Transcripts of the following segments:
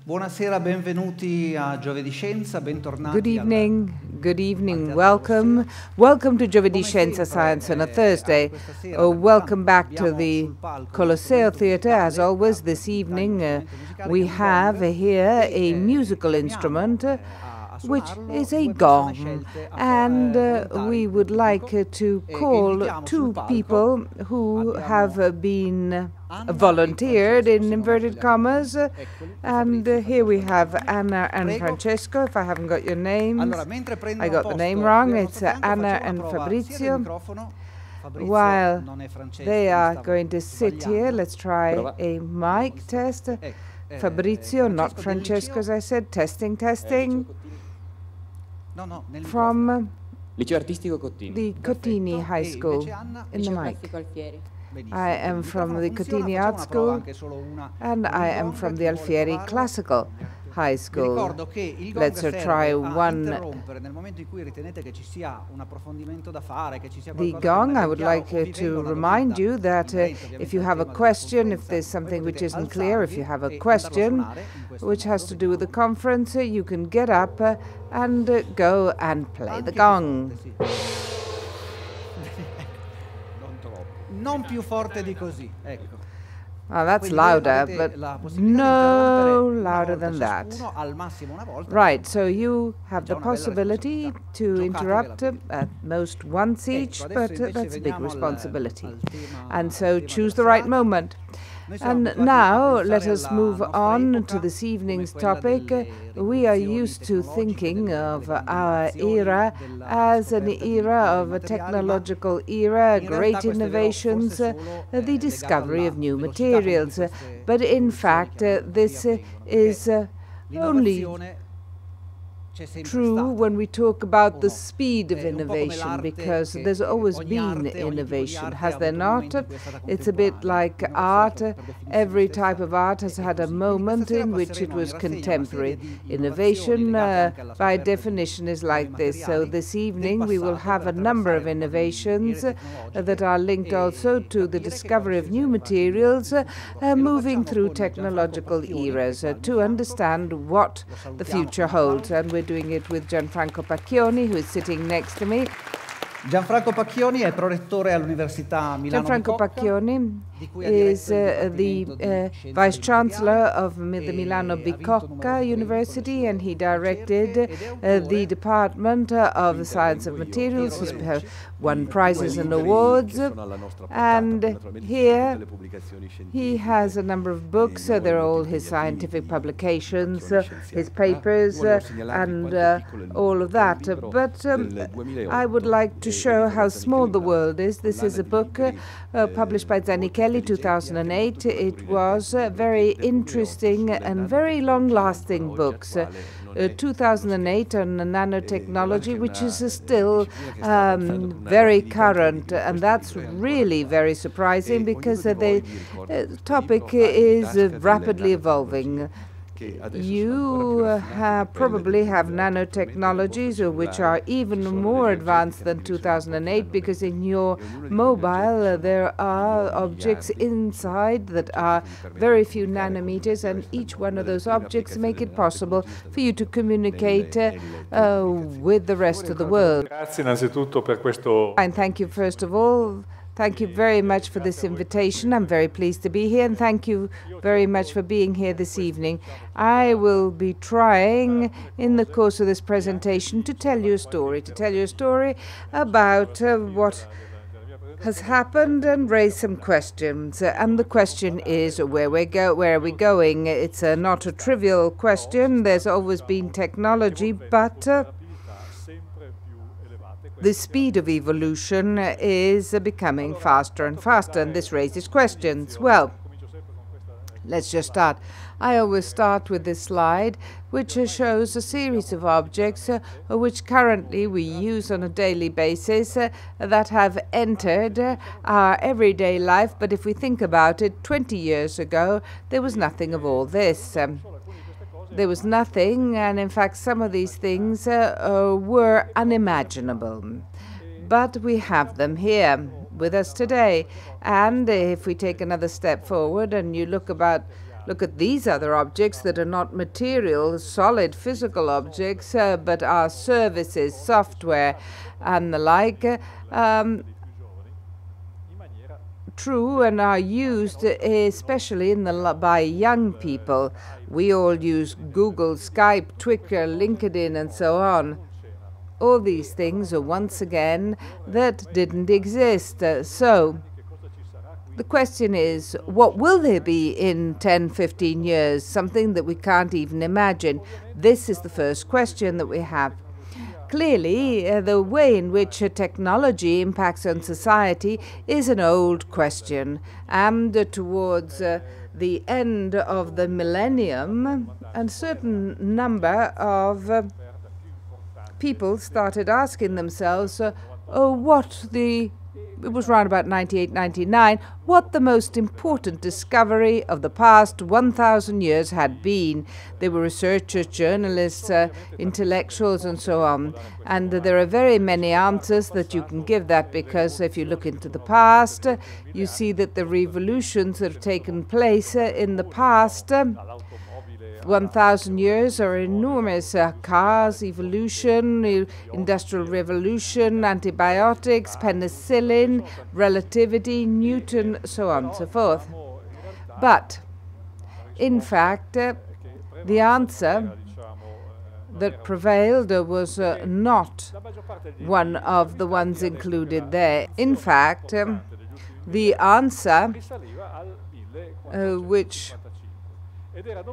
Buonasera, benvenuti a GiovedìScienza, bentornati. Good evening, welcome. Welcome to GiovedìScienza Science on a Thursday. Welcome back to the Colosseo Theatre. As always, this evening we have here a musical instrument, which is a gong, and we would like to call two people who have been volunteered in inverted commas, and here we have Anna and Francesco. If I haven't got your names, I got the name wrong. It's Anna and Fabrizio. While they are going to sit here, let's try a mic test. Fabrizio, not Francesco, as I said. Testing. From the Cottini High School in the mic. I am from the Cottini Art School, and I am from the Alfieri Classical High School. Let's try one. The gong, I would like to remind you that if you have a question, if there's something which isn't clear, if you have a question which has to do with the conference, you can get up and go and play the gong. Non più forte di così, ecco. Oh, that's louder, but no louder than that. Right, so you have the possibility to interrupt at most once each, but that's a big responsibility. And so choose the right moment. And now let us move on to this evening's topic. We are used to thinking of our era as an era of a technological era, great innovations, the discovery of new materials. But in fact, this is only true when we talk about the speed of innovation, because there's always been innovation, has there not? It's a bit like art. Every type of art has had a moment in which it was contemporary. Innovation, by definition, is like this. So this evening we will have a number of innovations that are linked also to the discovery of new materials, moving through technological eras to understand what the future holds. And we're doing it with Gianfranco Pacchioni, who is sitting next to me. Gianfranco Pacchioni è prorettore all'Università Milano. Gianfranco Pacchioni is the Vice Chancellor of the Milano Bicocca University, and he directed the Department of the Science of Materials. He's won prizes and awards, and here he has a number of books. They're all his scientific publications, his papers, and all of that. But I would like to show how small the world is. This is a book published by Zanichelli, 2008. It was very interesting and very long-lasting books. 2008 on nanotechnology, which is still very current, and that's really very surprising because the topic is rapidly evolving. You probably have nanotechnologies which are even more advanced than 2008, because in your mobile there are objects inside that are very few nanometers, and each one of those objects make it possible for you to communicate with the rest of the world. And thank you, first of all. Thank you very much for this invitation. I'm very pleased to be here, and thank you very much for being here this evening. I will be trying, in the course of this presentation, to tell you a story about what has happened and raise some questions. And the question is where are we going? It's not a trivial question. There's always been technology, but the speed of evolution is becoming faster and faster, and this raises questions. Well, let's just start. I always start with this slide, which shows a series of objects which currently we use on a daily basis that have entered our everyday life. But if we think about it, 20 years ago, there was nothing of all this. There was nothing, and in fact some of these things were unimaginable. But we have them here with us today. And if we take another step forward and you look look at these other objects that are not material, solid physical objects, but are services, software, and the like, true and are used especially by young people. We all use Google, Skype, Twitter, LinkedIn, and so on. All these things are once again that didn't exist. So the question is, what will there be in 10, 15 years? Something that we can't even imagine. This is the first question that we have. Clearly, the way in which technology impacts on society is an old question. And towards the end of the millennium, a certain number of people started asking themselves, it was around about 98, 99, what the most important discovery of the past 1,000 years had been. They were researchers, journalists, intellectuals, and so on. And there are very many answers that you can give that, because if you look into the past, you see that the revolutions that have taken place in the past 1,000 years are enormous. Cars, evolution, industrial revolution, antibiotics, penicillin, relativity, Newton, so on and so forth. But, in fact, the answer that prevailed was not one of the ones included there. In fact, the answer which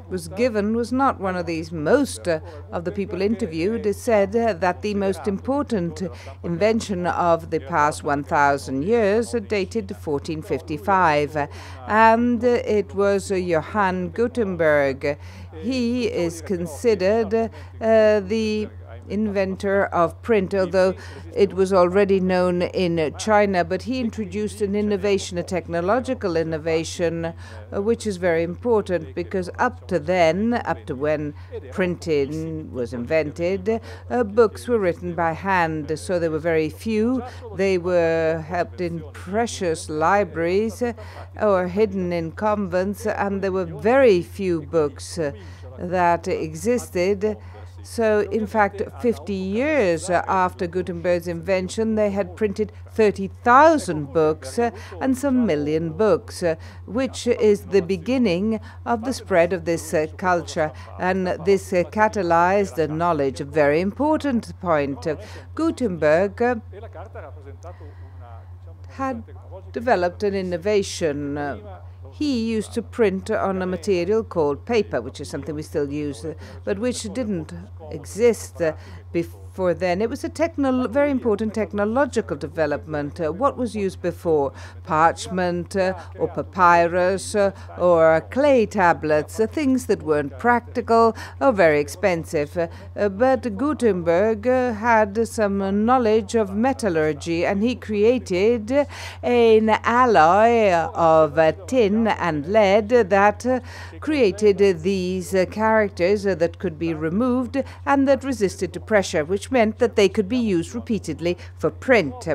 was given was not one of these. Most of the people interviewed said that the most important invention of the past 1,000 years dated to 1455, and it was Johann Gutenberg. He is considered the inventor of print, although it was already known in China, but he introduced an innovation, a technological innovation, which is very important, because up to when printing was invented, books were written by hand, so there were very few. They were kept in precious libraries or hidden in convents, and there were very few books that existed. So, in fact, 50 years after Gutenberg's invention, they had printed 30,000 books and some million books, which is the beginning of the spread of this culture. And this catalyzed the knowledge, a very important point. Gutenberg had developed an innovation. He used to print on a material called paper, which is something we still use, but which didn't exist before then. It was a very important technological development. What was used before? Parchment or papyrus or clay tablets, things that weren't practical or very expensive. But Gutenberg had some knowledge of metallurgy, and he created an alloy of tin and lead that created these characters that could be removed and that resisted to pressure, which meant that they could be used repeatedly for print.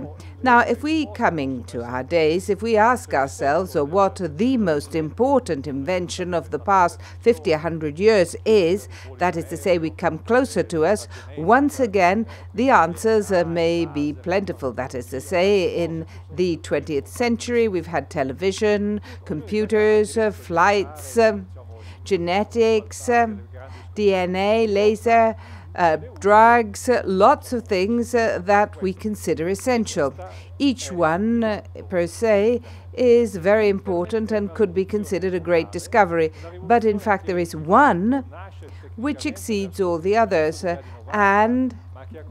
Now, if we, coming to our days, if we ask ourselves what the most important invention of the past 50, 100 years is, that is to say, we come closer to us, once again, the answers may be plentiful. That is to say, in the 20th century, we've had television, computers, flights, genetics, DNA, laser, drugs, lots of things that we consider essential. Each one, per se, is very important and could be considered a great discovery. But in fact, there is one which exceeds all the others, and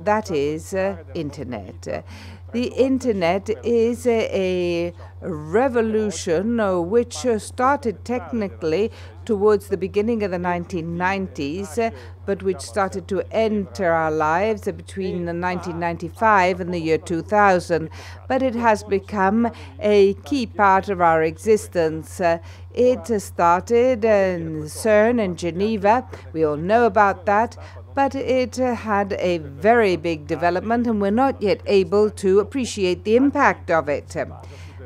that is Internet. The Internet is a revolution which started technically towards the beginning of the 1990s, but which started to enter our lives between 1995 and the year 2000. But it has become a key part of our existence. It started in CERN in Geneva. We all know about that. But it had a very big development, and we're not yet able to appreciate the impact of it.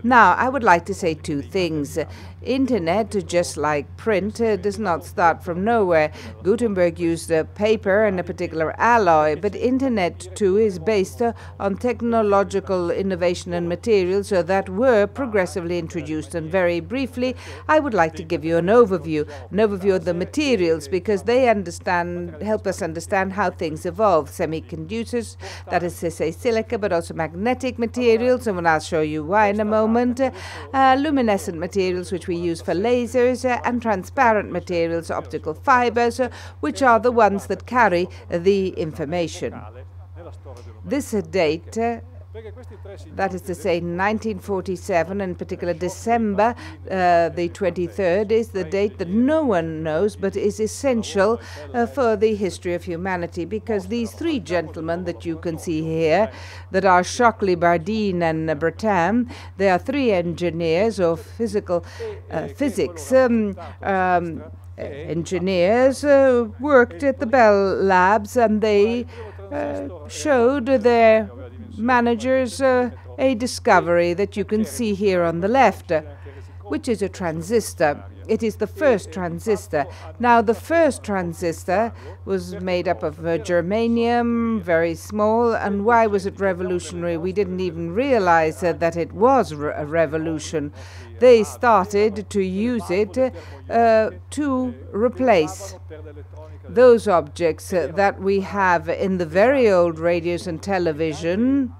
Now, I would like to say two things. Internet, just like print, does not start from nowhere. Gutenberg used paper and a particular alloy, but Internet too is based on technological innovation and materials that were progressively introduced. And very briefly, I would like to give you an overview of the materials, because they help us understand how things evolve. Semiconductors, that is to say silica, but also magnetic materials, and I'll show you why in a moment. Luminescent materials, which we use for lasers, and transparent materials, optical fibers, which are the ones that carry the information. This date, that is to say 1947, in particular December the 23rd, is the date that no one knows but is essential for the history of humanity, because these three gentlemen that you can see here, that are Shockley, Bardeen and Breton, they are three engineers of physics engineers, worked at the Bell Labs, and they showed their managers a discovery that you can see here on the left, which is a transistor. It is the first transistor. Now, the first transistor was made up of germanium, very small. And why was it revolutionary? We didn't even realize that it was a revolution. They started to use it to replace those objects that we have in the very old radios and television,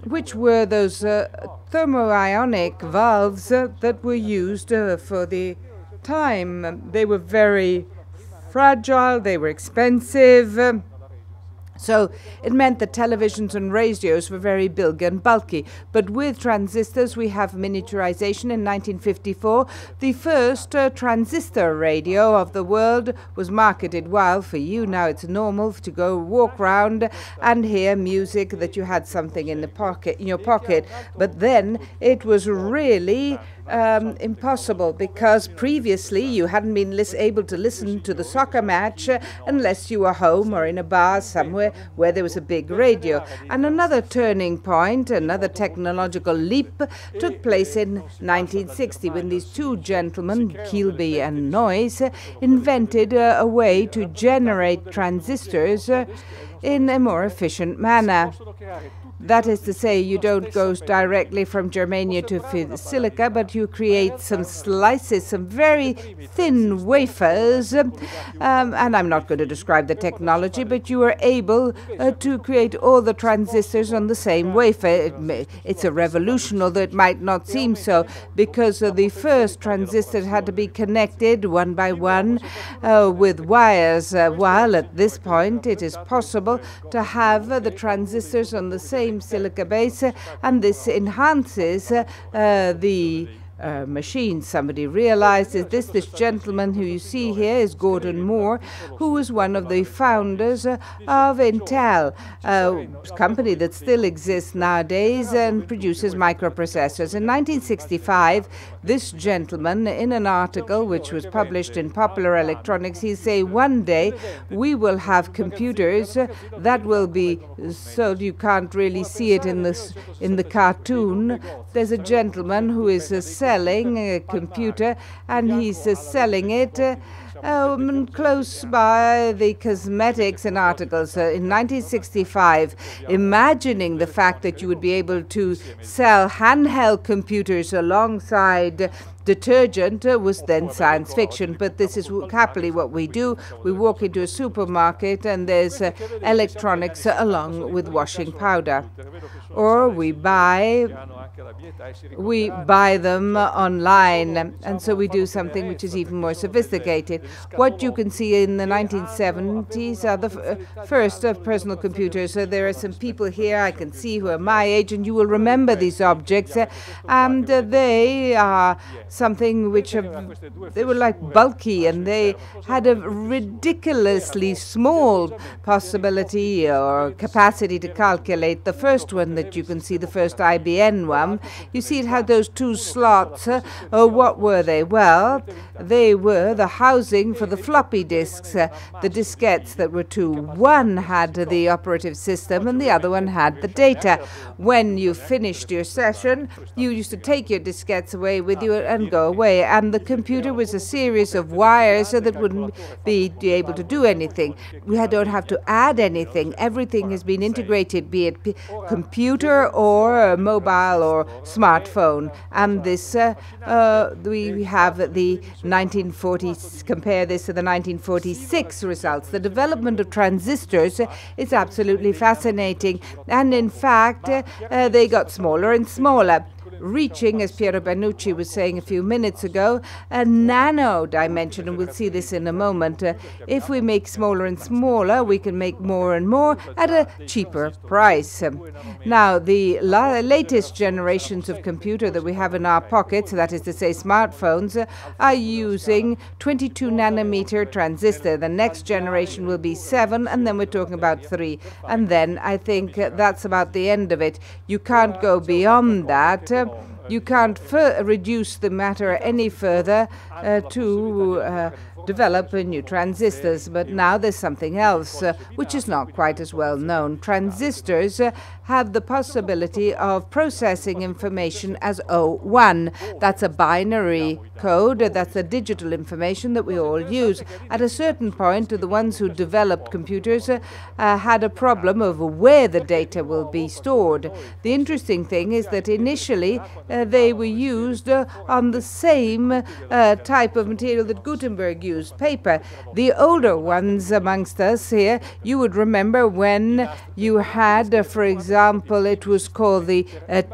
which were those thermoionic valves that were used for the time. They were very fragile, they were expensive. So it meant that televisions and radios were very big and bulky. But with transistors, we have miniaturization. In 1954, the first transistor radio of the world was marketed. While for you now it's normal to go walk around and hear music, that you had something in your pocket. But then it was really impossible, because previously you hadn't been able to listen to the soccer match unless you were home or in a bar somewhere where there was a big radio. And another turning point, another technological leap, took place in 1960 when these two gentlemen, Kilby and Noyes, invented a way to generate transistors in a more efficient manner. That is to say, you don't go directly from germanium to silica, but you create some slices, some very thin wafers, and I'm not going to describe the technology, but you are able to create all the transistors on the same wafer. It's a revolution, although it might not seem so, because the first transistors had to be connected one by one with wires, while at this point it is possible to have the transistors on the same silica base, and this enhances the machine. Somebody realizes this. This gentleman who you see here is Gordon Moore, who was one of the founders of Intel, a company that still exists nowadays and produces microprocessors. In 1965, this gentleman, in an article which was published in Popular Electronics, he said, one day we will have computers that will be sold. You can't really see it in the cartoon. There's a gentleman who is selling a computer, and he's selling it close by the cosmetics and articles. In 1965, imagining the fact that you would be able to sell handheld computers alongside detergent was then science fiction, but this is happily what we do. We walk into a supermarket and there's electronics along with washing powder. Or we buy them online, and so we do something which is even more sophisticated. What you can see in the 1970s are the first personal computers. So there are some people here I can see who are my age, and you will remember these objects, and they are something which they were like bulky, and they had a ridiculously small possibility or capacity to calculate. The first one that you can see, the first IBM minimum. You see it had those two slots. What were they? Well, they were the housing for the floppy disks, the diskettes that were two. One had the operative system and the other one had the data. When you finished your session, you used to take your diskettes away with you and go away. And the computer was a series of wires that wouldn't be able to do anything. We don't have to add anything. Everything has been integrated, be it computer or mobile or smartphone. And this, we have the 1940s, compare this to the 1946 results. The development of transistors is absolutely fascinating. And in fact, they got smaller and smaller, reaching, as Piero Bianucci was saying a few minutes ago, a nano dimension, and we'll see this in a moment. If we make smaller and smaller, we can make more and more at a cheaper price. Now, the latest generations of computer that we have in our pockets, that is to say smartphones, are using 22 nanometer transistor. The next generation will be 7, and then we're talking about 3. And then I think that's about the end of it. You can't go beyond that. You can't reduce the matter any further to develop new transistors. But now there's something else which is not quite as well known. Transistors have the possibility of processing information as O1. That's a binary code. That's the digital information that we all use. At a certain point, the ones who developed computers had a problem of where the data will be stored. The interesting thing is that initially they were used on the same type of material that Gutenberg used, paper. The older ones amongst us here, you would remember when you had, for example, it was called the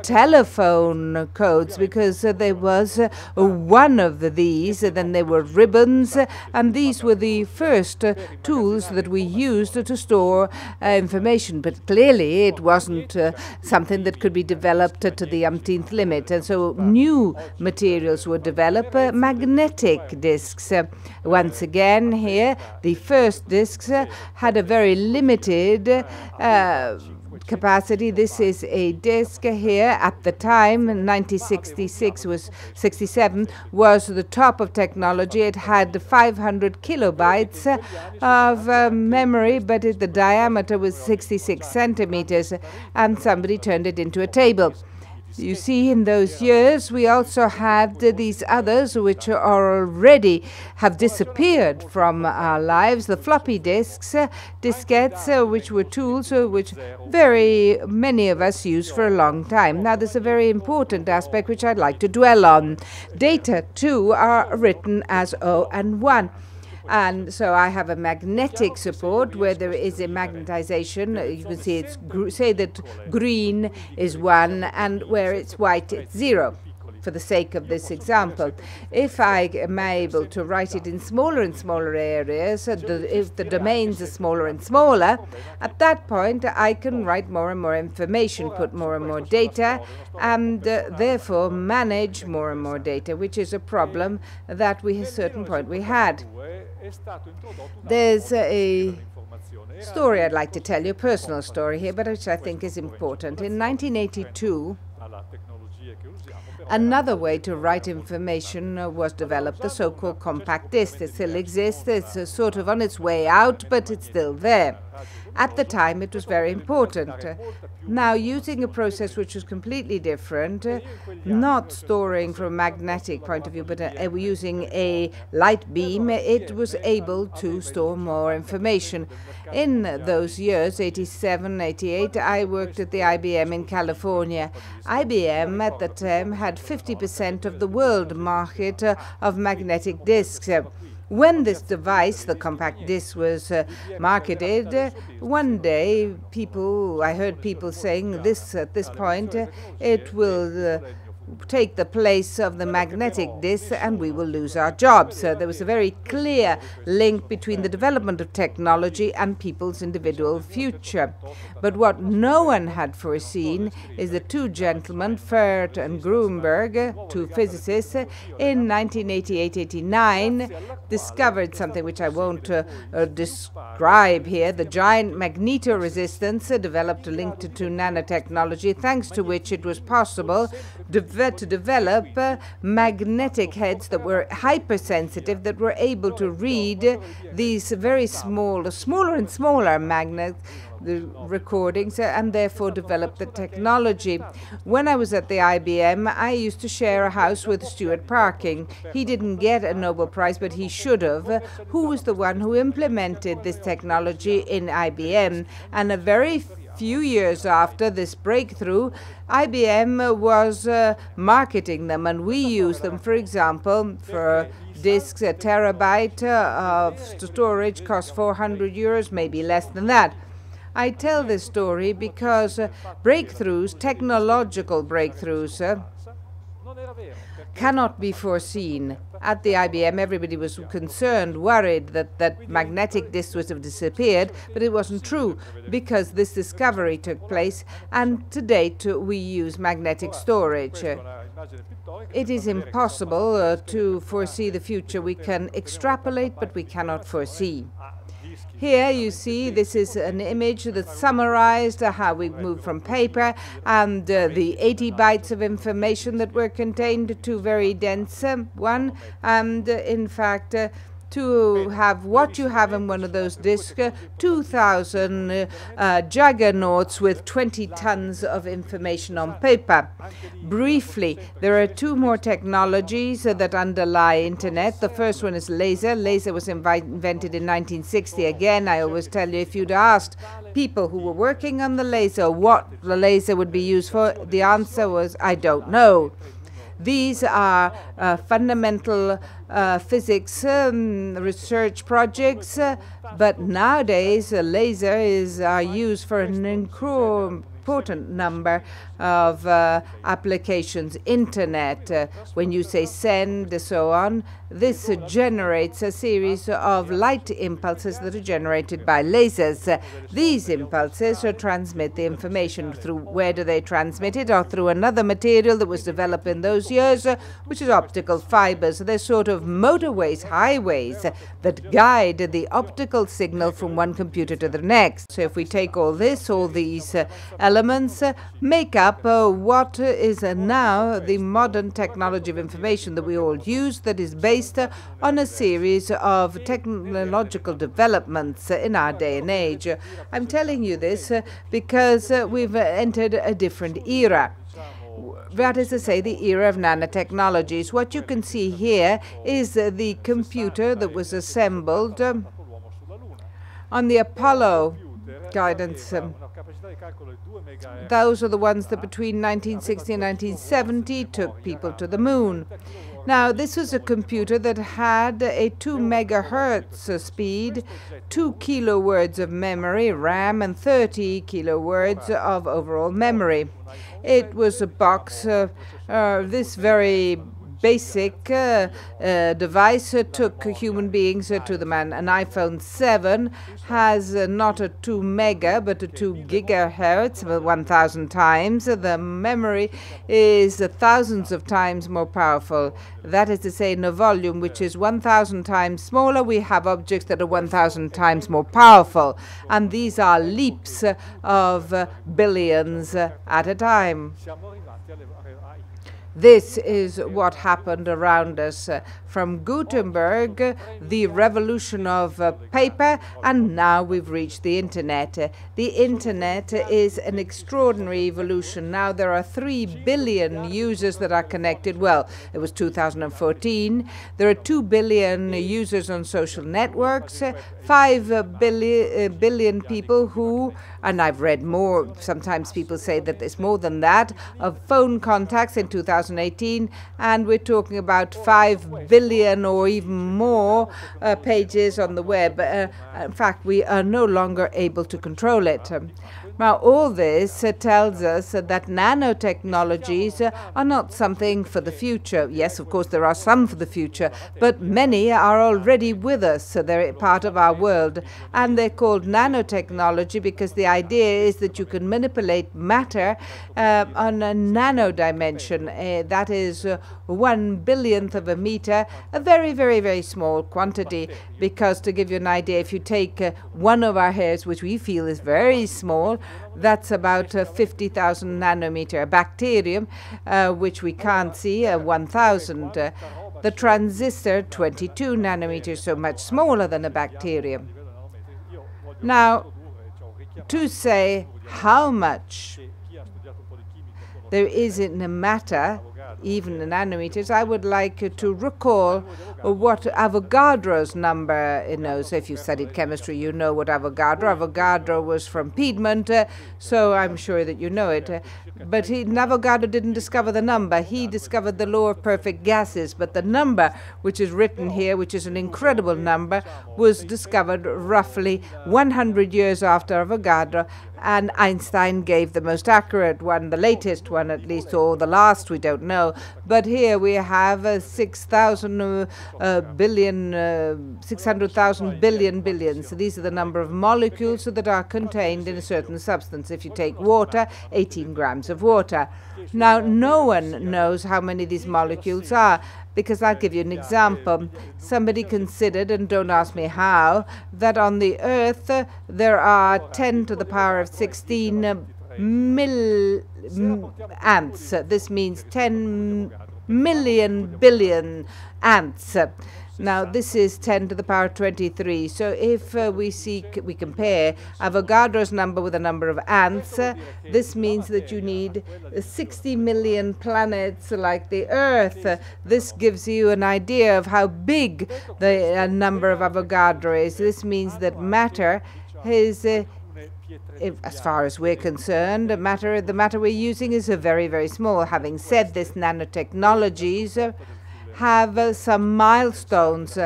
telephone codes, because there was one of these, and then there were ribbons, and these were the first tools that we used to store information. But clearly it wasn't something that could be developed to the umpteenth limit, and so new materials were developed, magnetic disks. Once again here, the first disks had a very limited capacity. This is a disk here. At the time, 1966 was 67, was the top of technology. It had 500 kilobytes of memory, but the diameter was 66 centimeters, and somebody turned it into a table. You see, in those years, we also had these others which are already have disappeared from our lives, the floppy disks, diskettes, which were tools which very many of us used for a long time. Now, there's a very important aspect which I'd like to dwell on. Data, too, are written as O and 1. And so I have a magnetic support where there is a magnetization. You can see it's say that green is 1, and where it's white, it's 0. For the sake of this example, if I am able to write it in smaller and smaller areas, if the domains are smaller and smaller, at that point I can write more and more information, put more and more data, and therefore manage more and more data, which is a problem that we at a certain point we had. There's a story I'd like to tell you, a personal story here, but which I think is important. In 1982, another way to write information was developed, the so-called compact disc. It still exists. It's sort of on its way out, but it's still there. At the time, it was very important. Now, using a process which was completely different, not storing from a magnetic point of view, but using a light beam, it was able to store more information. In those years, 87, 88, I worked at the IBM in California. IBM at the time had 50% of the world market of magnetic disks. When this device, the compact disc, was marketed, one day I heard people saying this at this point, it will take the place of the magnetic disk and we will lose our jobs. So there was a very clear link between the development of technology and people's individual future. But what no one had foreseen is the two gentlemen, Fert and Grunberg, two physicists, in 1988-89 discovered something which I won't describe here, the giant magnetoresistance developed a link to nanotechnology, thanks to which it was possible to develop magnetic heads that were hypersensitive, that were able to read these very smaller and smaller magnets, the recordings, and therefore develop the technology. When I was at the IBM, I used to share a house with Stuart Parking. He didn't get a Nobel Prize, but he should have. Who was the one who implemented this technology in IBM? And a very few years after this breakthrough, IBM was marketing them, and we use them, for example, for disks. A terabyte of storage costs 400 euros, maybe less than that. I tell this story because breakthroughs, technological breakthroughs, cannot be foreseen. At the IBM, everybody was concerned, worried that magnetic disks would have disappeared, but it wasn't true, because this discovery took place, and to date we use magnetic storage. It is impossible to foresee the future. We can extrapolate, but we cannot foresee. Here you see this is an image that summarized how we moved from paper and the 80 bytes of information that were contained to very dense one, and in fact to have what you have in one of those disks, 2,000 juggernauts with 20 tons of information on paper. Briefly, there are two more technologies that underlie Internet. The first one is laser. Laser was invented in 1960. Again, I always tell you, if you'd asked people who were working on the laser what the laser would be used for, the answer was, I don't know. These are fundamental physics research projects, but nowadays lasers are used for an important number of applications. Internet, when you say send, so on, this generates a series of light impulses that are generated by lasers. These impulses transmit the information through, where do they transmit it? Or through another material that was developed in those years, which is optical fibers. They're sort of motorways, highways, that guide the optical signal from one computer to the next. So if we take all this, all these elements make up what is now the modern technology of information that we all use, that is based on a series of technological developments in our day and age. I'm telling you this because we've entered a different era. That is to say, the era of nanotechnologies. What you can see here is the computer that was assembled on the Apollo guidance. Those are the ones that between 1960 and 1970 took people to the moon. Now, this was a computer that had a 2 megahertz speed, 2 kilowords of memory, RAM, and 30 kilowords of overall memory. It was a box, this very basic device took human beings to the moon. An iPhone 7 has not a 2 mega but a 2 gigahertz, 1,000 times. The memory is thousands of times more powerful. That is to say, in a volume which is 1,000 times smaller, we have objects that are 1,000 times more powerful. And these are leaps of billions at a time. This is what happened around us. From Gutenberg, the revolution of paper, and now we've reached the Internet. The Internet is an extraordinary evolution. Now there are 3 billion users that are connected. Well, it was 2014. There are 2 billion users on social networks, 5 billion people who, and I've read more, sometimes people say that there's more than that, of phone contacts in 2018, and we're talking about 5 billion or even more pages on the web. In fact, we are no longer able to control it. Now, all this tells us that nanotechnologies are not something for the future. Yes, of course, there are some for the future, but many are already with us, so they're part of our world. And they're called nanotechnology because the idea is that you can manipulate matter on a nano dimension. That is 1/1000th of a meter, a very, very, very small quantity. Because to give you an idea, if you take one of our hairs, which we feel is very small, that's about 50,000 nanometer. A bacterium, which we can't see, 1,000. The transistor, 22 nanometers, so much smaller than a bacterium. Now, to say how much there is in a matter, even in nanometers, I would like to recall what Avogadro's number knows. If you studied chemistry, you know what Avogadro was from Piedmont, so I'm sure that you know it. But Avogadro didn't discover the number. He discovered the law of perfect gases. But the number, which is written here, which is an incredible number, was discovered roughly 100 years after Avogadro. And Einstein gave the most accurate one, the latest one at least, or the last, we don't know. But here we have 600,000 billion. So these are the number of molecules that are contained in a certain substance. If you take water, 18 grams of water. Now, no one knows how many these molecules are, because I'll give you an example. Somebody considered, and don't ask me how, that on the Earth there are 10 to the power of 16 ants. This means 10 million billion ants. Now, this is 10 to the power 23. So if we compare Avogadro's number with the number of ants, this means that you need 60 million planets like the Earth. This gives you an idea of how big the number of Avogadro is. This means that matter is, as far as we're concerned, the matter we're using is very, very small. Having said this, nanotechnologies have some milestones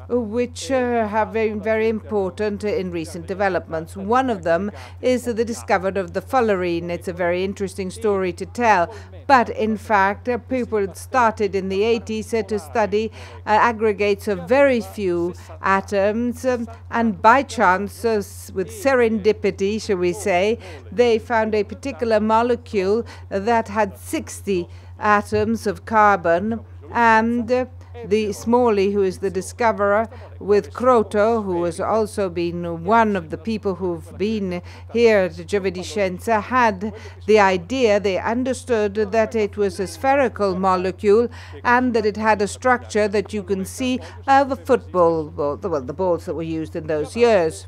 which have been very important in recent developments. One of them is the discovery of the Fullerene. It's a very interesting story to tell. But in fact, people started in the 80s to study aggregates of very few atoms, and by chance, with serendipity, shall we say, they found a particular molecule that had 60 atoms of carbon. And the Smalley, who is the discoverer, with Croto, who has also been one of the people who've been here at GiovedìScienza, had the idea, they understood that it was a spherical molecule and that it had a structure that you can see of a football ball, the balls that were used in those years.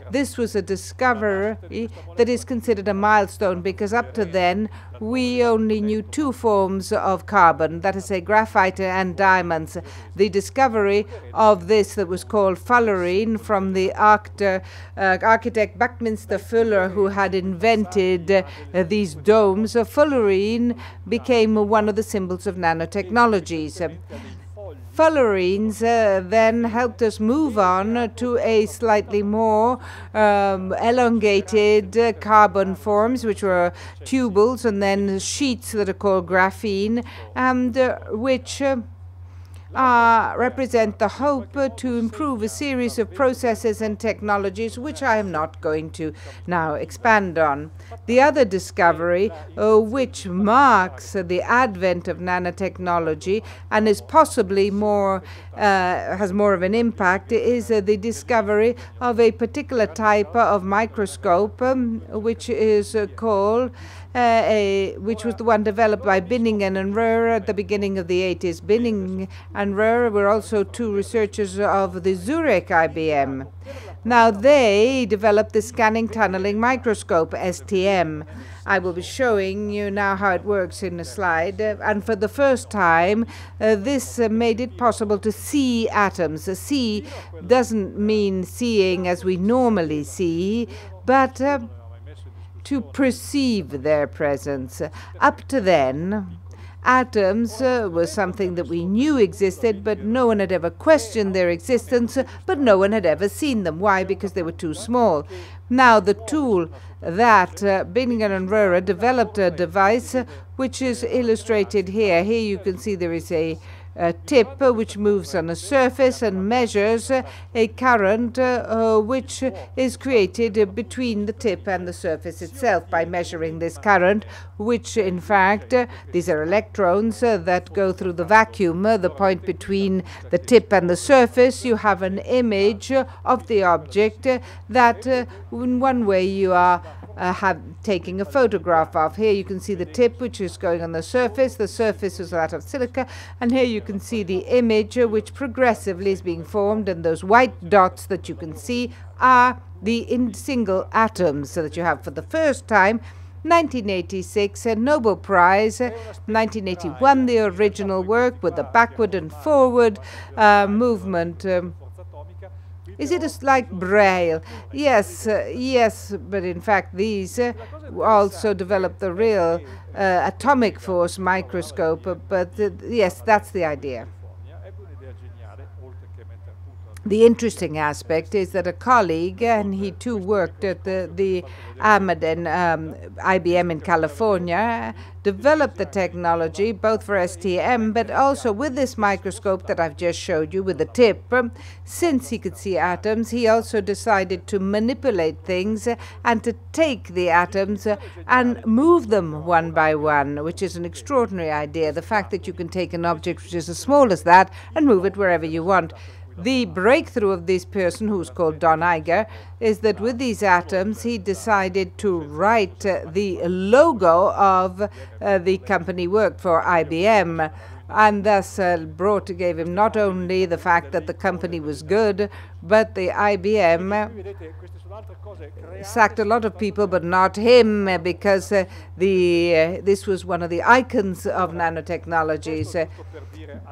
This was a discovery that is considered a milestone, because up to then we only knew two forms of carbon, that is, graphite and diamonds. The discovery of this that was called Fullerene from the architect Buckminster Fuller, who had invented these domes. Fullerene became one of the symbols of nanotechnologies. Fullerenes then helped us move on to a slightly more elongated carbon forms, which were tubules, and then sheets that are called graphene, and which represent the hope to improve a series of processes and technologies, which I am not going to now expand on. The other discovery, which marks the advent of nanotechnology and is possibly more has more of an impact, is the discovery of a particular type of microscope, which is called which was the one developed by Binningen and Röhr at the beginning of the 80s. Binningen and Röhr were also two researchers of the Zurich IBM. Now, they developed the scanning tunneling microscope, STM. I will be showing you now how it works in a slide. And for the first time, this made it possible to see atoms. See doesn't mean seeing as we normally see, but to perceive their presence. Up to then, atoms was something that we knew existed, but no one had ever questioned their existence, but no one had ever seen them. Why? Because they were too small. Now, the tool that Binninger and Röhrer developed a device which is illustrated here. Here you can see there is a tip which moves on a surface and measures a current which is created between the tip and the surface itself by measuring this current, which in fact these are electrons that go through the vacuum, the point between the tip and the surface. You have an image of the object that in one way you are taking a photograph of. Here you can see the tip which is going on the surface. The surface is that of silica, and here you can see the image which progressively is being formed, and those white dots that you can see are the single atoms that you have for the first time. 1986, a Nobel Prize. 1981, the original work with the backward and forward movement. Is it like Braille? Yes, yes, but in fact these also developed the real atomic force microscope, but yes, that's the idea. The interesting aspect is that a colleague, and he too worked at the IBM in California, developed the technology both for STM but also with this microscope that I've just showed you with the tip. Since he could see atoms, he also decided to manipulate things and to take the atoms and move them one by one, which is an extraordinary idea. The fact that you can take an object which is as small as that and move it wherever you want. The breakthrough of this person, who's called Don Iger, is that with these atoms he decided to write the logo of the company he worked for, IBM, and thus gave him not only the fact that the company was good, but the IBM sacked a lot of people, but not him, because this was one of the icons of nanotechnologies.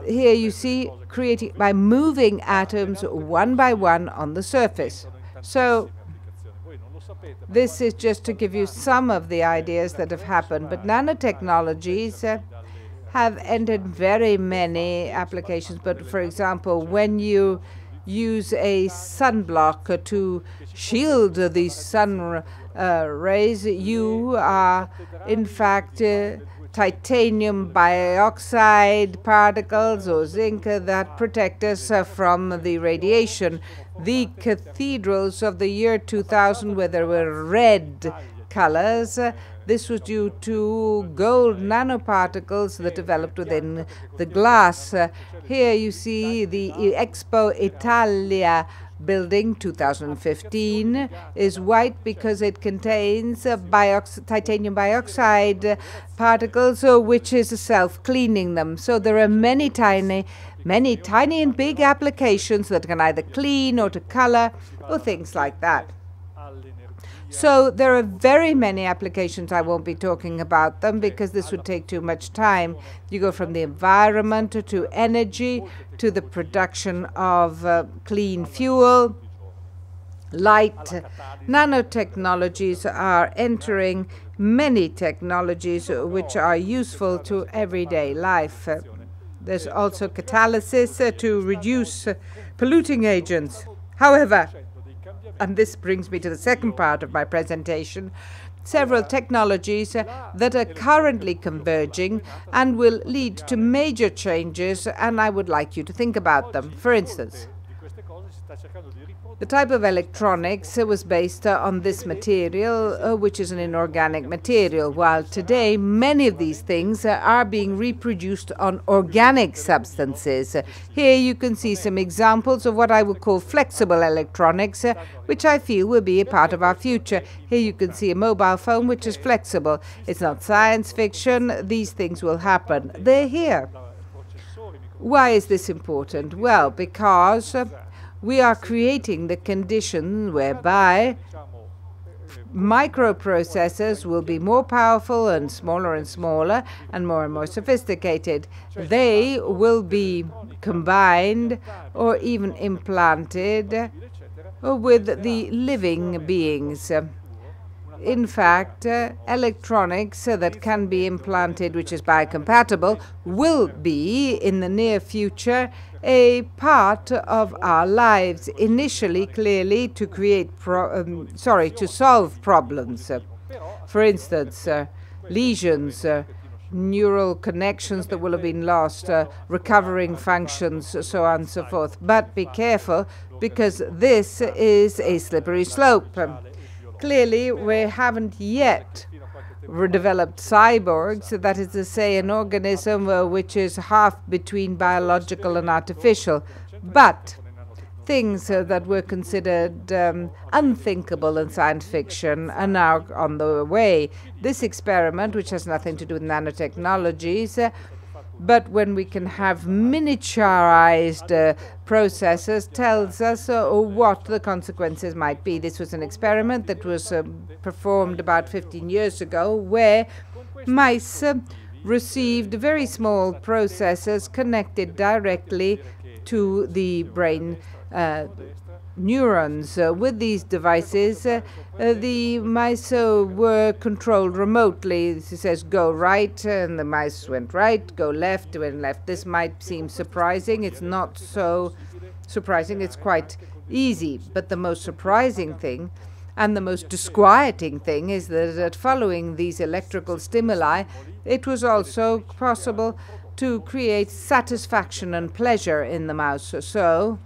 Here you see creating by moving atoms one by one on the surface. So this is just to give you some of the ideas that have happened, but nanotechnologies have entered very many applications. But for example, when you use a sunblock to shield the sun rays, you are in fact titanium dioxide particles or zinc that protect us from the radiation. The cathedrals of the year 2000, where there were red colors, this was due to gold nanoparticles that developed within the glass. Here you see the Expo Italia building 2015 is white because it contains titanium dioxide particles, which is self-cleaning them. So there are many tiny and big applications that can either clean or to color or things like that. So there are very many applications. I won't be talking about them because this would take too much time. You go from the environment to energy to the production of clean fuel, light. Nanotechnologies are entering many technologies which are useful to everyday life. There's also catalysis to reduce polluting agents. However, and this brings me to the second part of my presentation, several technologies that are currently converging and will lead to major changes, and I would like you to think about them. For instance, the type of electronics was based on this material, which is an inorganic material, while today many of these things are being reproduced on organic substances. Here you can see some examples of what I would call flexible electronics, which I feel will be a part of our future. Here you can see a mobile phone which is flexible. It's not science fiction. These things will happen. They're here. Why is this important? Well, because we are creating the condition whereby microprocessors will be more powerful and smaller and more sophisticated. They will be combined or even implanted with the living beings. in fact, electronics that can be implanted, which is biocompatible, will be, in the near future, a part of our lives, initially, clearly, to create to solve problems. For instance, lesions, neural connections that will have been lost, recovering functions, so on and so forth. But be careful, because this is a slippery slope. Clearly, we haven't yet developed cyborgs, that is to say, an organism which is half between biological and artificial. But things that were considered unthinkable in science fiction are now on the way. This experiment, which has nothing to do with nanotechnologies, but when we can have miniaturized processes, tells us what the consequences might be. This was an experiment that was performed about 15 years ago, where mice received very small processors connected directly to the brain neurons. With these devices, the mice were controlled remotely. It says go right, and the mice went right, go left, went left. This might seem surprising. It's not so surprising. It's quite easy. But the most surprising thing and the most disquieting thing is that following these electrical stimuli, it was also possible to create satisfaction and pleasure in the mouse. So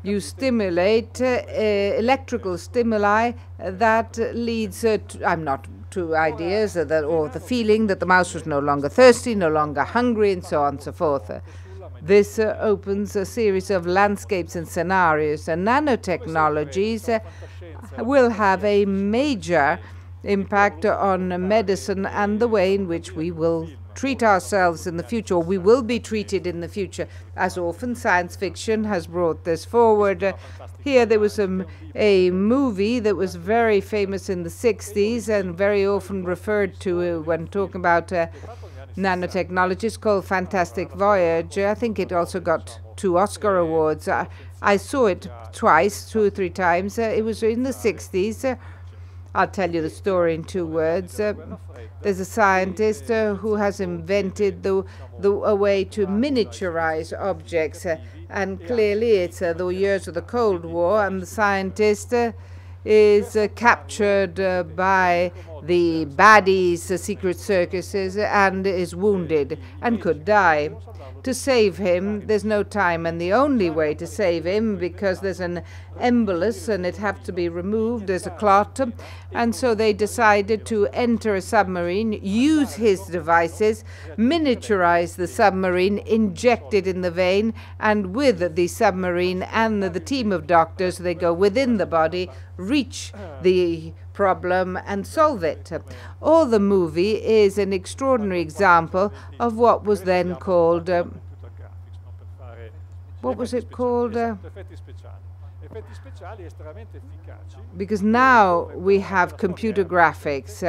you stimulate electrical stimuli that leads to ideas or the feeling that the mouse was no longer thirsty, no longer hungry, and so on and so forth. This opens a series of landscapes and scenarios, and nanotechnologies will have a major impact on medicine and the way in which we will treat ourselves in the future, or we will be treated in the future. As often, science fiction has brought this forward. Here there was a movie that was very famous in the 60s and very often referred to when talking about nanotechnologies, called Fantastic Voyage. I think it also got 2 Oscar awards. I saw it twice, 2 or 3 times. It was in the 60s. I'll tell you the story in 2 words. There's a scientist who has invented a way to miniaturize objects. And clearly it's the years of the Cold War, and the scientist is captured by the baddies, secret services, and is wounded and could die. To save him, there's no time, and the only way to save him, because there's an embolus and it have to be removed, there's a clot, and so they decided to enter a submarine, use his devices, miniaturize the submarine, inject it in the vein, and with the submarine and the team of doctors, they go within the body, reach the problem and solve it. All the movie is an extraordinary example of what was then called what was it called? Because now we have computer graphics,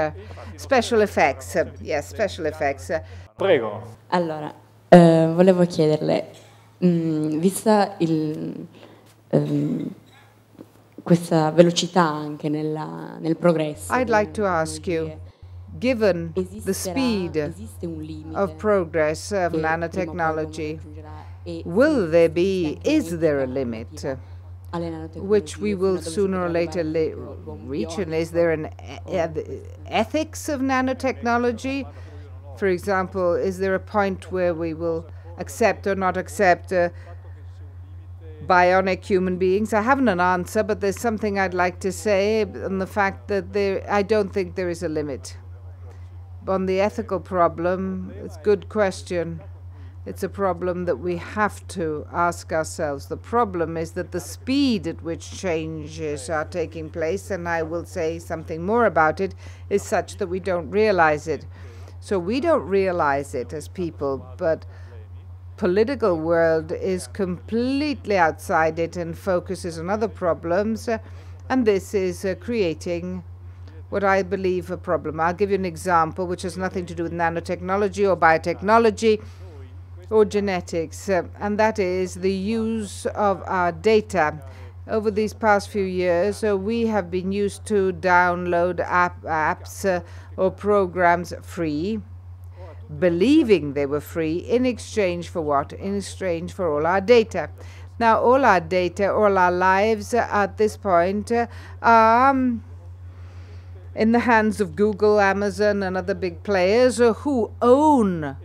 special effects. Yes, special effects. Prego. Allora, volevo chiederle, vista questa velocità anche nel progresso. I'd like to ask you, given the speed of progress of nanotechnology, is there a limit which we will sooner or later reach? And is there an ethics of nanotechnology? For example, is there a point where we will accept or not accept bionic human beings? I haven't an answer, but there's something I'd like to say on the fact that I don't think there is a limit. On the ethical problem, it's a good question. It's a problem that we have to ask ourselves. The problem is that the speed at which changes are taking place, and I will say something more about it, is such that we don't realize it. So we don't realize it as people, but political world is completely outside it and focuses on other problems, and this is creating what I believe a problem. I'll give you an example which has nothing to do with nanotechnology or biotechnology or genetics, and that is the use of our data. Over these past few years, we have been used to download apps or programs free, believing they were free, in exchange for what? In exchange for all our data. Now, all our data, all our lives at this point are in the hands of Google, Amazon, and other big players who own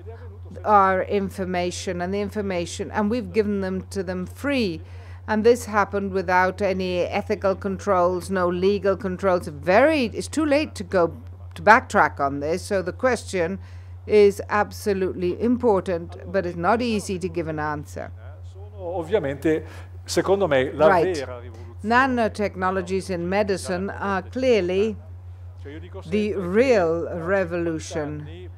our information, and we've given them to them free. And this happened without any ethical controls, no legal controls. It's too late to backtrack on this. So the question is absolutely important, but it's not easy to give an answer. Ovviamente, secondo me, la vera rivoluzione. Nanotechnologies in medicine are clearly the real revolution.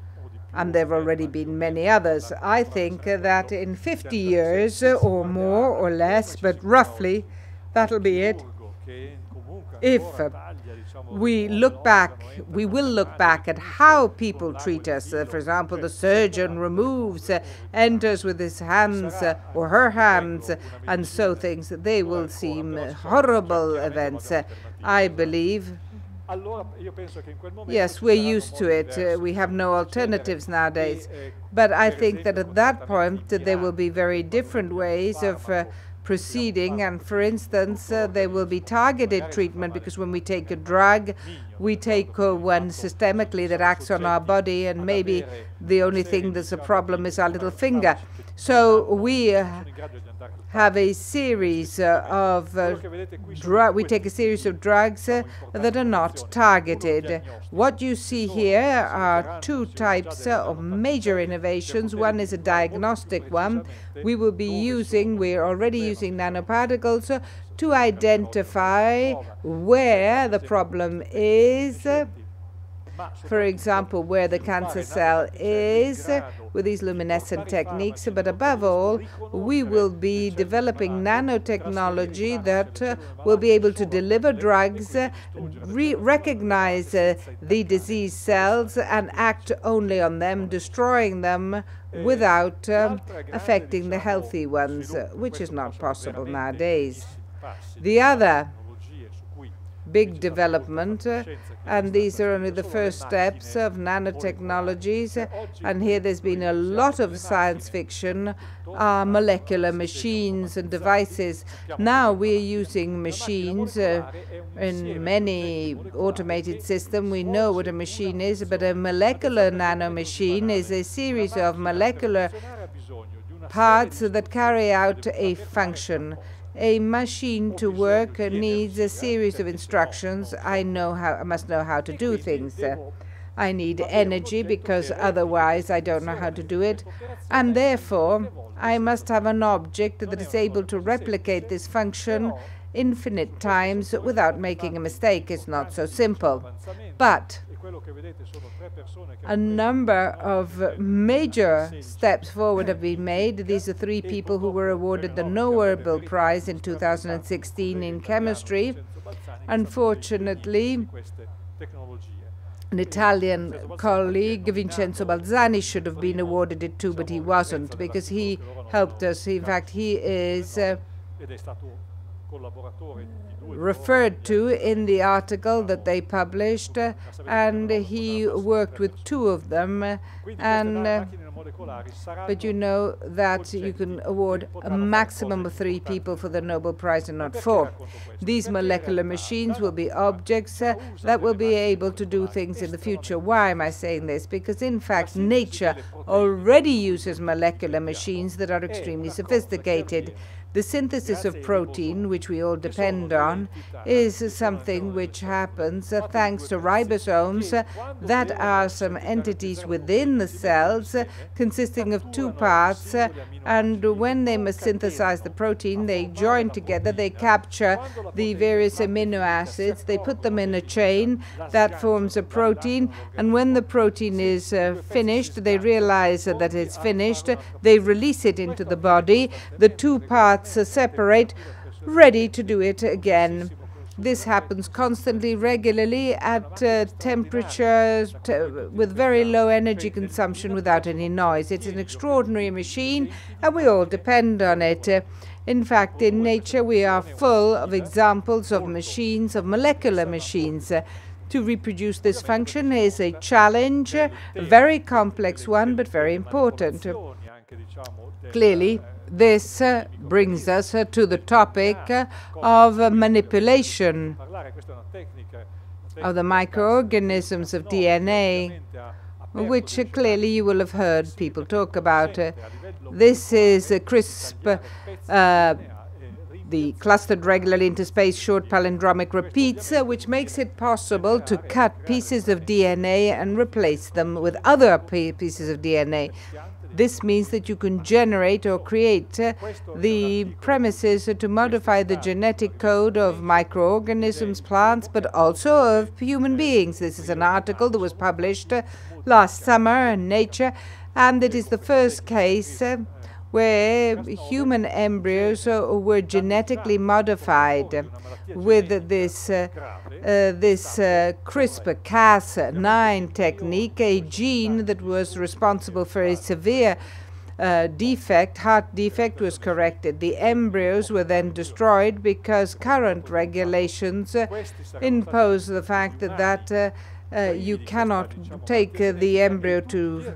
And there have already been many others. I think that in 50 years or more or less, but roughly, that'll be it. If we look back, we will look back at how people treat us. For example, the surgeon enters with his hands or her hands, and so things. They will seem horrible events. I believe. Yes, we're used to it. We have no alternatives nowadays. But I think that at that point, there will be very different ways of proceeding. And for instance, there will be targeted treatment, because when we take a drug, we take one systemically that acts on our body, and maybe the only thing that's a problem is our little finger. So we have a series of we take a series of drugs that are not targeted. What you see here are two types of major innovations. One is a diagnostic one. We're already using nanoparticles to identify where the problem is. For example, where the cancer cell is with these luminescent techniques. But above all, we will be developing nanotechnology that will be able to deliver drugs, recognize the disease cells, and act only on them, destroying them without affecting the healthy ones, which is not possible nowadays. The other big development, and these are only the first steps of nanotechnologies, and here there's been a lot of science fiction, molecular machines and devices. Now we're using machines in many automated systems. We know what a machine is, but a molecular nanomachine is a series of molecular parts that carry out a function. A machine to work needs a series of instructions. I must know how to do things. I need energy, because otherwise I don't know how to do it. And therefore, I must have an object that is able to replicate this function infinite times without making a mistake. It's not so simple. But a number of major steps forward have been made. These are three people who were awarded the Nobel Prize in 2016 in chemistry. Unfortunately, an Italian colleague, Vincenzo Balzani, should have been awarded it too, but he wasn't, because he helped us. In fact, he is referred to in the article that they published, and he worked with two of them. But you know that you can award a maximum of 3 people for the Nobel Prize and not 4. These molecular machines will be objects that will be able to do things in the future. Why am I saying this? Because in fact nature already uses molecular machines that are extremely sophisticated. The synthesis of protein, which we all depend on, is something which happens thanks to ribosomes that are some entities within the cells consisting of 2 parts, and when they must synthesize the protein, they join together, they capture the various amino acids, they put them in a chain that forms a protein, and when the protein is finished, they realize that it's finished, they release it into the body, the 2 parts separate, ready to do it again. This happens constantly, regularly, at temperatures with very low energy consumption without any noise. It's an extraordinary machine, and we all depend on it. In fact, in nature, we are full of examples of machines, of molecular machines. To reproduce this function is a challenge, a very complex one, but very important. Clearly, this brings us to the topic of manipulation of the microorganisms of DNA, which clearly you will have heard people talk about. This is a CRISP, the clustered regularly into space short palindromic repeats, which makes it possible to cut pieces of DNA and replace them with other pieces of DNA. This means that you can generate or create the premises to modify the genetic code of microorganisms, plants, but also of human beings. This is an article that was published last summer in Nature, and it is the first case where human embryos were genetically modified with this CRISPR-Cas9 technique, a gene that was responsible for a severe heart defect was corrected. The embryos were then destroyed because current regulations impose the fact that you cannot take the embryo to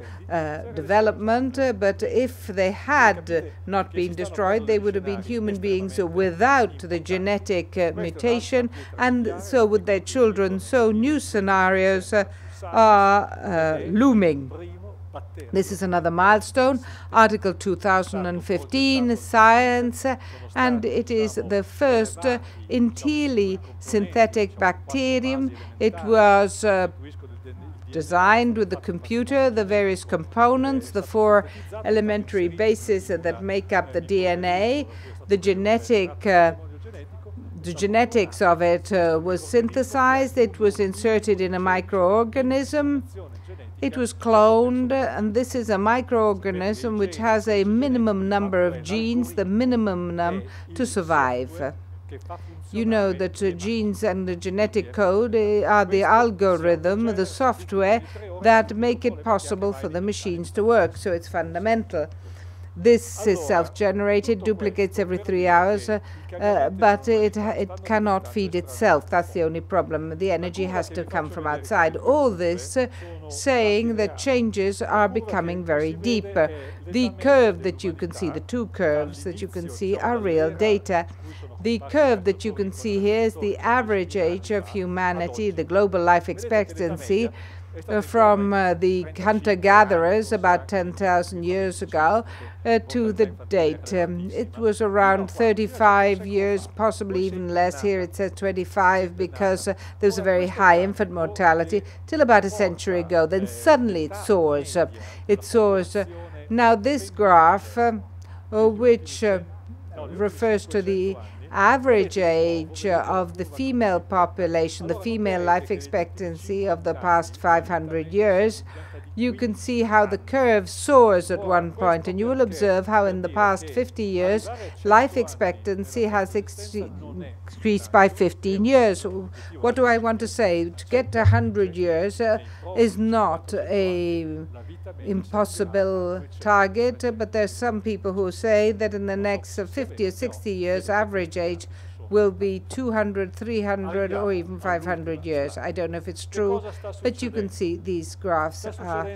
development, but if they had not been destroyed, they would have been human beings without the genetic mutation, and so would their children. So new scenarios are looming. This is another milestone, Article 2015, Science, and it is the first entirely synthetic bacterium. It was designed with the computer, the various components, the 4 elementary bases that make up the DNA. The genetics of it was synthesized. It was inserted in a microorganism. It was cloned, and this is a microorganism which has a minimum number of genes, the minimum to survive. You know that genes and the genetic code are the algorithm, the software that make it possible for the machines to work, so it's fundamental. This is self-generated, duplicates every 3 hours, but it cannot feed itself. That's the only problem. The energy has to come from outside. All this saying that changes are becoming very deep. The curve that you can see, the 2 curves that you can see, are real data. The curve that you can see here is the average age of humanity, the global life expectancy, from the hunter-gatherers about 10,000 years ago to the date. It was around 35 years, possibly even less. Here it says 25 because there was a very high infant mortality till about a century ago. Then suddenly it soars. It soars. Now this graph, which refers to the average age of the female population, the female life expectancy of the past 500 years, you can see how the curve soars at one point, and you will observe how in the past 50 years life expectancy has increased by 15 years. What do I want to say? To get to 100 years is not an impossible target, but there's some people who say that in the next 50 or 60 years, average age will be 200, 300, or even 500 years. I don't know if it's true, but you can see these graphs are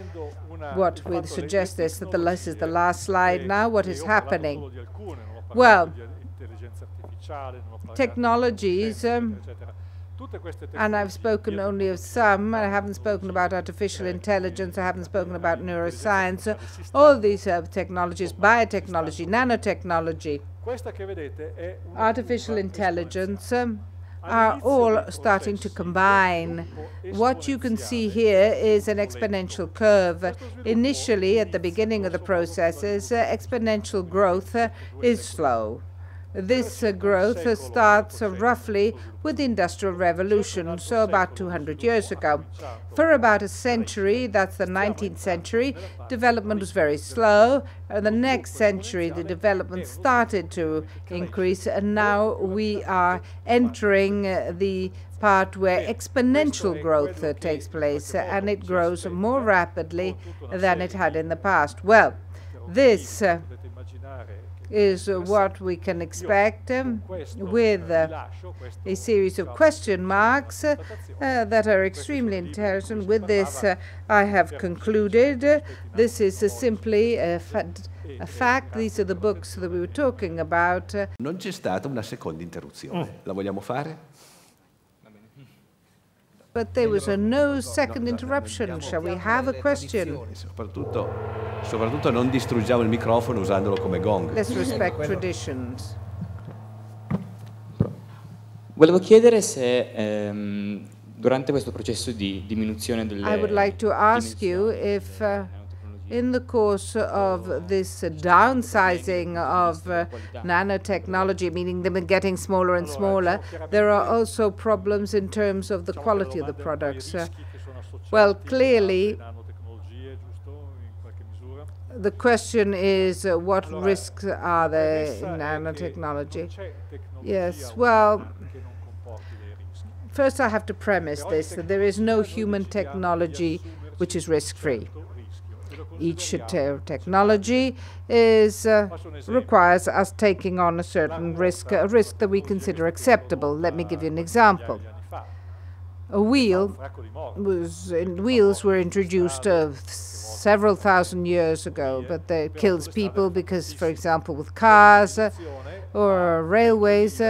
what will suggest this, that this is the last slide now. What is happening? Well, technologies, and I've spoken only of some. I haven't spoken about artificial intelligence. I haven't spoken about neuroscience. All these technologies, biotechnology, nanotechnology, artificial intelligence, are all starting to combine. What you can see here is an exponential curve. Initially, at the beginning of the processes, exponential growth is slow. This growth starts roughly with the Industrial Revolution, so about 200 years ago. For about a century, that's the 19th century, development was very slow. The next century, the development started to increase, and now we are entering the part where exponential growth takes place, and it grows more rapidly than it had in the past. Well, this is what we can expect with a series of question marks that are extremely interesting. With this, I have concluded. This is simply a fact. These are the books that we were talking about. Non c'è stata una seconda interruzione. La vogliamo fare? But there was no second interruption. Shall we have a question? Soprattutto non distruggiamo il microfono usandolo come gong. Let's respect traditions. Volevo chiedere se durante questo processo di diminuzione delle I would like to ask you if in the course of this downsizing of nanotechnology, meaning them getting smaller and smaller, there are also problems in terms of the quality of the products. Well, clearly, the question is what risks are there in nanotechnology? Yes, well, first I have to premise this, that there is no human technology which is risk-free. Each technology requires us taking on a certain risk, a risk that we consider acceptable. Let me give you an example. Wheels were introduced several thousand years ago, but they kills people because, for example, with cars or railways,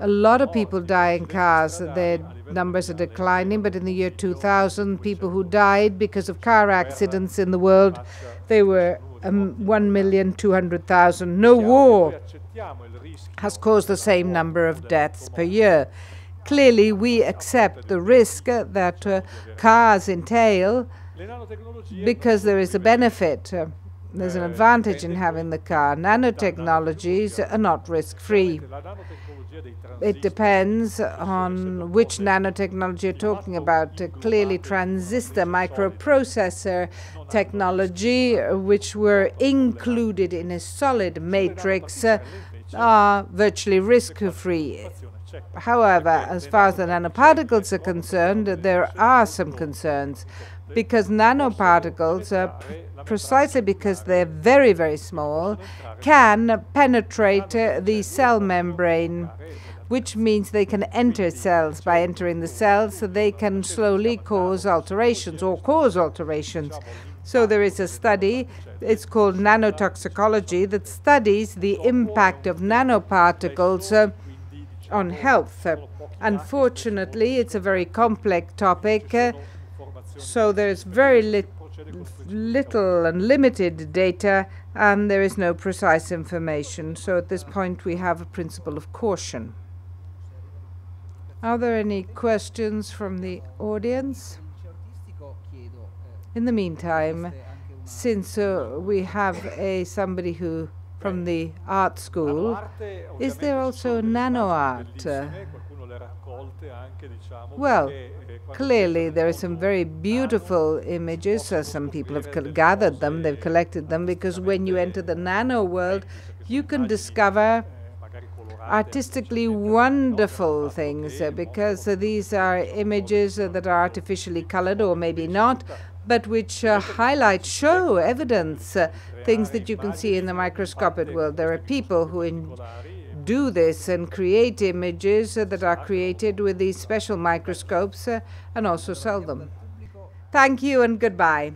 a lot of people die in cars. Their numbers are declining, but in the year 2000, people who died because of car accidents in the world, they were 1,200,000. No war has caused the same number of deaths per year. Clearly, we accept the risk that cars entail because there is a benefit. There's an advantage in having the car. Nanotechnologies are not risk-free. It depends on which nanotechnology you're talking about. Clearly, transistor, microprocessor technology, which were included in a solid matrix, are virtually risk-free. However, as far as the nanoparticles are concerned, there are some concerns, because nanoparticles, precisely because they're very, very small, can penetrate the cell membrane, which means they can enter cells. By entering the cells, they can slowly cause alterations or cause alterations. So there is a study, it's called nanotoxicology, that studies the impact of nanoparticles on health. Unfortunately, it's a very complex topic, so there's very little and limited data, and there is no precise information. So at this point, we have a principle of caution. Are there any questions from the audience? In the meantime, since we have somebody who from the art school, is there also nano art? Well, clearly there are some very beautiful images. Some people have gathered them, they've collected them, because when you enter the nano world, you can discover artistically wonderful things, because these are images that are artificially colored, or maybe not, but which highlight, show evidence, things that you can see in the microscopic world. There are people who do this and create images that are created with these special microscopes and also sell them. Thank you and goodbye.